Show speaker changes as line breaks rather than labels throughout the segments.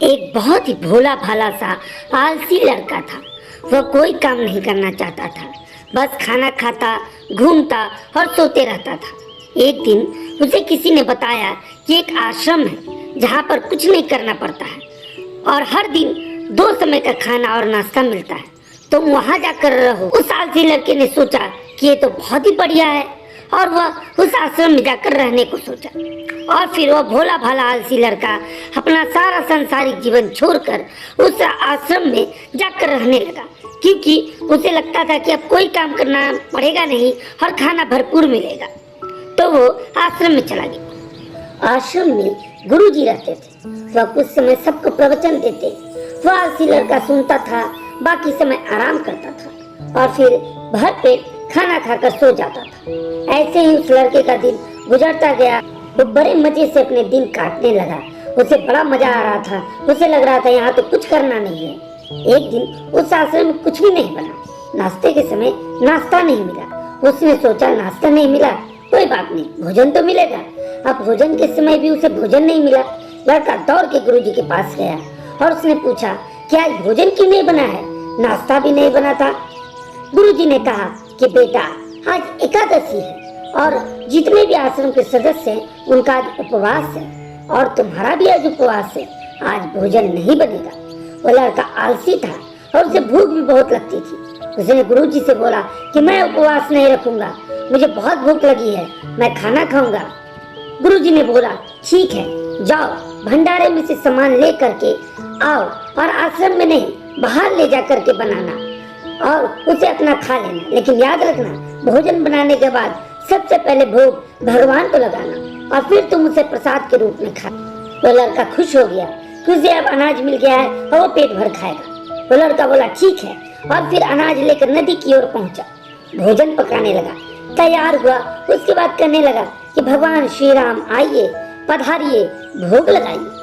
एक बहुत ही भोला भाला सा आलसी लड़का था। वह कोई काम नहीं करना चाहता था, बस खाना खाता, घूमता और सोते रहता था। एक दिन उसे किसी ने बताया कि एक आश्रम है जहाँ पर कुछ नहीं करना पड़ता है और हर दिन 2 समय का खाना और नाश्ता मिलता है, तुम वहाँ जाकर रहो। उस आलसी लड़के ने सोचा कि ये तो बहुत ही बढ़िया है और वह उस आश्रम में जाकर रहने को सोचा। और फिर वह भोला भाला आलसी लड़का अपना सारा सांसारिक जीवन छोड़कर उस आश्रम में जाकर रहने लगा, क्योंकि उसे लगता था कि अब कोई काम करना पड़ेगा नहीं और खाना भरपूर मिलेगा। तो वो आश्रम में चला गया। आश्रम में गुरुजी रहते थे। वह कुछ समय सबको प्रवचन देते। वह आलसी लड़का सुनता था, बाकी समय आराम करता था और फिर भर पेट खाना खाकर सो जाता था। ऐसे ही उस लड़के का दिन गुजरता गया। वो बड़े मजे से अपने दिन काटने लगा। उसे बड़ा मजा आ रहा था। उसे लग रहा था यहाँ तो कुछ करना नहीं है। एक दिन उस आश्रम में कुछ भी नहीं बना। नाश्ते के समय नाश्ता नहीं मिला। उसने सोचा नाश्ता नहीं मिला, कोई बात नहीं, भोजन तो मिलेगा। अब भोजन के समय भी उसे भोजन नहीं मिला। लड़का दौड़ के गुरुजी के पास गया और उसने पूछा कि आज भोजन क्यों नहीं बना है, नाश्ता भी नहीं बना था। गुरुजी ने कहा कि बेटा, आज एकादशी है और जितने भी आश्रम के सदस्य हैं उनका आज उपवास है और तुम्हारा भी आज उपवास है, आज भोजन नहीं बनेगा। वो लड़का आलसी था और उसे भूख भी बहुत लगती थी। उसने गुरुजी से बोला कि मैं उपवास नहीं रखूंगा, मुझे बहुत भूख लगी है, मैं खाना खाऊंगा। गुरुजी ने बोला ठीक है, जाओ भंडारे में से सामान ले करके आओ और आश्रम में नहीं, बाहर ले जा करके बनाना और उसे अपना खा लेना, लेकिन याद रखना भोजन बनाने के बाद सबसे पहले भोग भगवान को लगाना और फिर तुम उसे प्रसाद के रूप में खा। वो लड़का खुश हो गया कि उसे अब अनाज मिल गया है और वो पेट भर खाएगा। वो लड़का बोला ठीक है और फिर अनाज लेकर नदी की ओर पहुंचा। भोजन पकाने लगा, तैयार हुआ। उसके बाद कहने लगा कि भगवान श्री राम आइए, पधारिए, भोग लगाइए।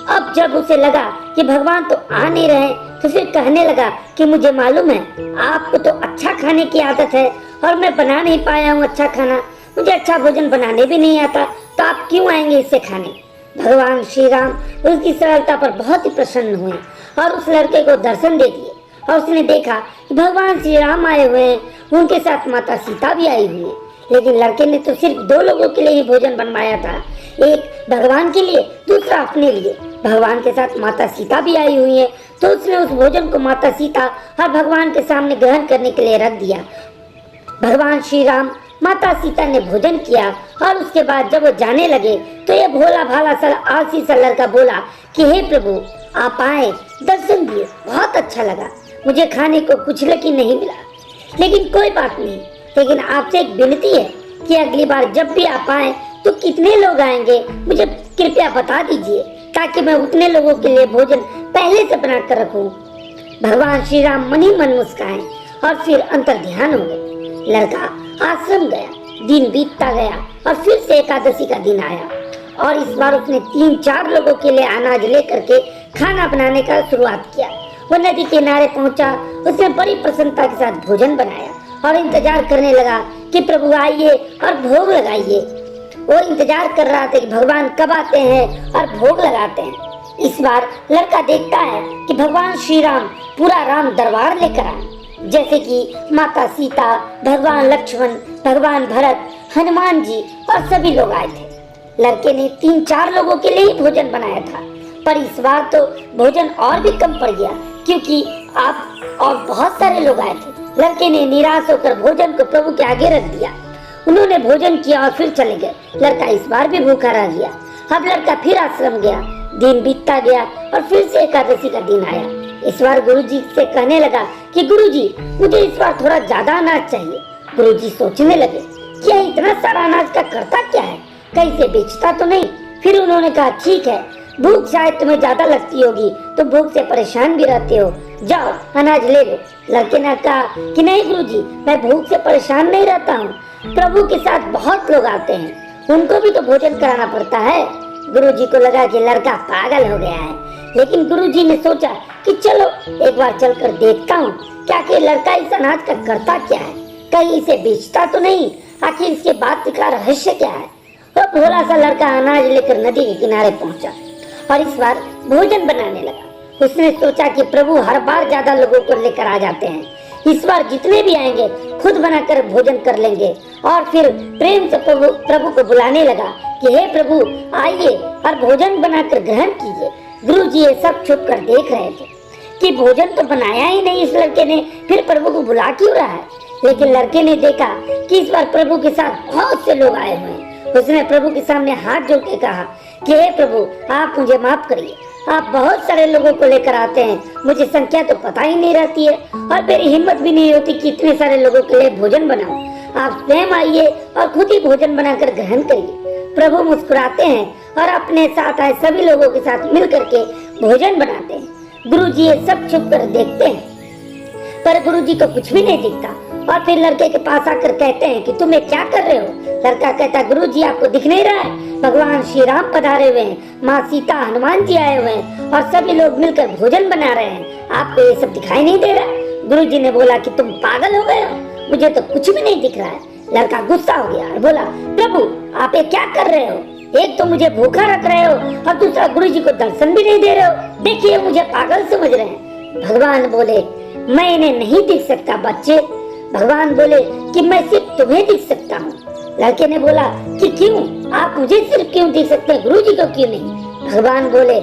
अब जब उसे लगा कि भगवान तो आ नहीं रहे, तो फिर कहने लगा कि मुझे मालूम है आपको तो अच्छा खाने की आदत है और मैं बना नहीं पाया हूँ अच्छा खाना, मुझे अच्छा भोजन बनाने भी नहीं आता, तो आप क्यों आएंगे इससे खाने। भगवान श्री राम उसकी सरलता पर बहुत ही प्रसन्न हुए और उस लड़के को दर्शन दे दिए और उसने देखा कि भगवान श्री राम आए हुए हैं, उनके साथ माता सीता भी आई हुई है। लेकिन लड़के ने तो सिर्फ 2 लोगों के लिए ही भोजन बनवाया था, एक भगवान के लिए, दूसरा अपने लिए। भगवान के साथ माता सीता भी आई हुई है, तो उसने उस भोजन को माता सीता और भगवान के सामने ग्रहण करने के लिए रख दिया। भगवान श्री राम, माता सीता ने भोजन किया और उसके बाद जब वो जाने लगे तो ये भोला भाला सा आलसी सा लड़का बोला कि हे प्रभु, आप आए, दर्शन दिए, बहुत अच्छा लगा, मुझे खाने को कुछ लेकिन नहीं मिला, लेकिन कोई बात नहीं, लेकिन आपसे एक विनती है कि अगली बार जब भी आप आए तो कितने लोग आएंगे मुझे कृपया बता दीजिए, ताकि मैं उतने लोगों के लिए भोजन पहले से बना कर रखूं। भगवान श्री राम मन ही मन मुस्काए और फिर अंतर ध्यान हो गए। लड़का आश्रम गया, दिन बीतता गया और फिर से एकादशी का दिन आया और इस बार उसने 3-4 लोगों के लिए अनाज लेकर के खाना बनाने का शुरुआत किया। वो नदी के किनारे पहुंचा। उसने बड़ी प्रसन्नता के साथ भोजन बनाया और इंतजार करने लगा कि प्रभु आइए और भोग लगाइए। वो इंतजार कर रहा था कि भगवान कब आते हैं और भोग लगाते हैं। इस बार लड़का देखता है कि भगवान श्री राम पूरा राम दरबार लेकर आए, जैसे कि माता सीता, भगवान लक्ष्मण, भगवान भरत, हनुमान जी और सभी लोग आए थे। लड़के ने 3-4 लोगों के लिए ही भोजन बनाया था, पर इस बार तो भोजन और भी कम पड़ गया, क्योंकि आप और बहुत सारे लोग आए थे। लड़के ने निराश होकर भोजन को प्रभु के आगे रख दिया। उन्होंने भोजन किया और फिर चले गए। लड़का इस बार भी भूखा रह गया। अब लड़का फिर आश्रम गया। दिन बीतता गया और फिर से एकादशी का दिन आया। इस बार गुरुजी से कहने लगा कि गुरुजी, मुझे इस बार थोड़ा ज्यादा अनाज चाहिए। गुरुजी सोचने लगे कि इतना सारा अनाज का करता क्या है, कहीं से बेचता तो नहीं। फिर उन्होंने कहा ठीक है, भूख शायद तुम्हें ज्यादा लगती होगी, तो भूख से परेशान भी रहते हो, जाओ अनाज ले लो। लड़के ने कहा कि नहीं गुरुजी, मैं भूख से परेशान नहीं रहता हूँ, प्रभु के साथ बहुत लोग आते हैं, उनको भी तो भोजन कराना पड़ता है। गुरुजी को लगा कि लड़का पागल हो गया है, लेकिन गुरुजी ने सोचा कि चलो एक बार चलकर देखता हूँ क्या कि लड़का इस अनाज का करता क्या है, कहीं इसे बेचता तो नहीं, आखिर इसके बात का रहस्य क्या है। और भोला सा लड़का अनाज लेकर नदी के किनारे पहुंचा और इस बार भोजन बनाने लगा। उसने सोचा कि प्रभु हर बार ज्यादा लोगों को लेकर आ जाते हैं, इस बार जितने भी आएंगे खुद बनाकर भोजन कर लेंगे। और फिर प्रेम से प्रभु को बुलाने लगा कि हे प्रभु आइए और भोजन बनाकर ग्रहण कीजिए। गुरुजी ये सब छुप कर देख रहे थे कि भोजन तो बनाया ही नहीं इस लड़के ने, फिर प्रभु को बुला क्यों रहा है। लेकिन लड़के ने देखा कि इस बार प्रभु के साथ बहुत से लोग आए हुए हैं। उसने प्रभु के सामने हाथ जोड़ के कहा कि हे प्रभु आप मुझे माफ करिए, आप बहुत सारे लोगों को लेकर आते हैं, मुझे संख्या तो पता ही नहीं रहती है और मेरी हिम्मत भी नहीं होती कि इतने सारे लोगों के लिए भोजन बनाऊं। आप स्वयं आइए और खुद ही भोजन बनाकर ग्रहण करिए। प्रभु मुस्कुराते हैं और अपने साथ आए सभी लोगों के साथ मिल करके भोजन बनाते हैं। गुरुजी ये सब छुप कर देखते हैं पर गुरुजी को कुछ भी नहीं दिखता और फिर लड़के के पास आकर कहते हैं कि तुम ये क्या कर रहे हो। लड़का कहता है गुरुजी आपको दिख नहीं रहा है, भगवान श्री राम पधारे हुए हैं, माँ सीता हनुमान जी आए हुए हैं और सभी लोग मिलकर भोजन बना रहे हैं, आपको ये सब दिखाई नहीं दे रहा। गुरुजी ने बोला कि तुम पागल हो गए हो, मुझे तो कुछ भी नहीं दिख रहा है। लड़का गुस्सा हो गया और बोला प्रभु आप ये क्या कर रहे हो, एक तो मुझे भूखा रख रहे हो और दूसरा गुरुजी को दर्शन भी नहीं दे रहे हो, देखिए मुझे पागल समझ रहे हैं। भगवान बोले मैं इन्हें नहीं दिख सकता बच्चे। भगवान बोले कि मैं सिर्फ तुम्हें दिख सकता हूँ। लड़के ने बोला कि क्यों, आप मुझे सिर्फ क्यों दिख सकते हैं, गुरुजी को क्यों नहीं। भगवान बोले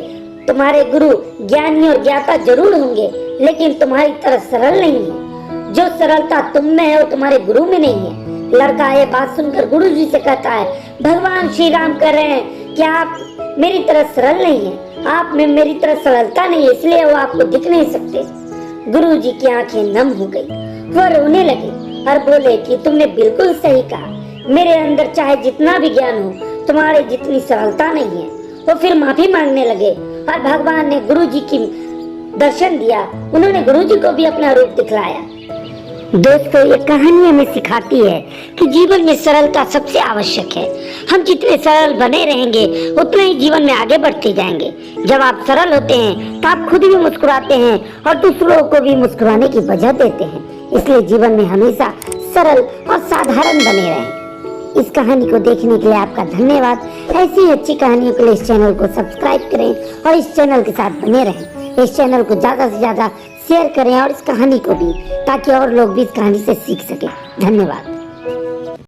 तुम्हारे गुरु ज्ञानी और ज्ञाता जरूर होंगे लेकिन तुम्हारी तरह सरल नहीं है, जो सरलता तुम में है वो तुम्हारे गुरु में नहीं है। लड़का ये बात सुनकर गुरुजी से कहता है भगवान श्री राम कह रहे हैं कि आप मेरी तरह सरल नहीं है, आप में मेरी तरह सरलता नहीं है, इसलिए वो आपको दिख नहीं सकते। गुरुजी की आंखें नम हो गई, वो रोने लगे और बोले कि तुमने बिल्कुल सही कहा, मेरे अंदर चाहे जितना भी ज्ञान हो तुम्हारे जितनी सरलता नहीं है। वो फिर माफी मांगने लगे और भगवान ने गुरुजी की दर्शन दिया, उन्होंने गुरुजी को भी अपना रूप दिखलाया। दोस्तों ये कहानी हमें सिखाती है कि जीवन में सरलता सबसे आवश्यक है। हम जितने सरल बने रहेंगे उतना ही जीवन में आगे बढ़ते जाएंगे। जब आप सरल होते हैं तो आप खुद भी मुस्कुराते हैं और दूसरों को भी मुस्कुराने की वजह देते हैं। इसलिए जीवन में हमेशा सरल और साधारण बने रहें। इस कहानी को देखने के लिए आपका धन्यवाद। ऐसी अच्छी कहानियों के लिए इस चैनल को सब्सक्राइब करें और इस चैनल के साथ बने रहें। इस चैनल को ज्यादा से ज्यादा शेयर करें और इस कहानी को भी, ताकि और लोग भी इस कहानी से सीख सकें। धन्यवाद।